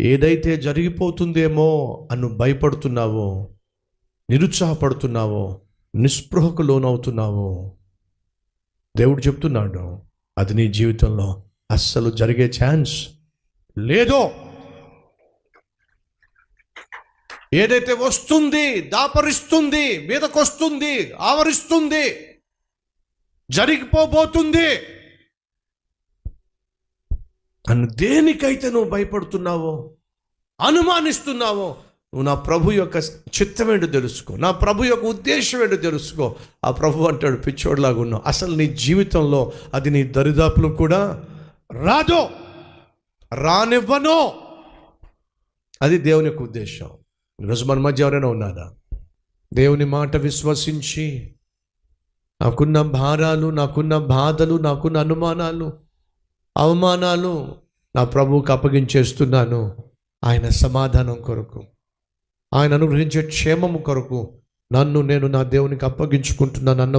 ఏదైతే జరిగిపోతుందేమో అని భయపడుతున్నావో, నిరుత్సాహపడుతున్నావో, నిస్పృహకు లోనవుతున్నావో, దేవుడు చెప్తున్నాడు అది నీ జీవితంలో అస్సలు జరిగే ఛాన్స్ లేదో. ఏదైతే వస్తుంది, దాపరిస్తుంది, మీదకొస్తుంది, ఆవరిస్తుంది, జరిగిపోబోతుంది అని దేనికైతే నువ్వు భయపడుతున్నావో, అనుమానిస్తున్నావో, నువ్వు నా ప్రభు యొక్క చిత్తం ఏంటో తెలుసుకో, నా ప్రభు యొక్క ఉద్దేశం ఏంటో తెలుసుకో. ఆ ప్రభు అంటాడు, పిచ్చోడ్లాగా ఉన్నావు, అసలు నీ జీవితంలో అది నీ దరిదాపులు కూడా రాదు, రానివ్వను. అది దేవుని యొక్క ఉద్దేశం. ఈరోజు మన మధ్య ఎవరైనా ఉన్నారా? దేవుని మాట విశ్వసించి నాకున్న భారాలు, నాకున్న బాధలు, నాకున్న అనుమానాలు, అవమానాలు నా ప్రభువుకి అప్పగించేస్తున్నాను. ఆయన సమాధానం కొరకు, ఆయన అనుగ్రహించే క్షేమము కొరకు నన్ను నేను నా దేవునికి అప్పగించుకుంటున్నాను అన్న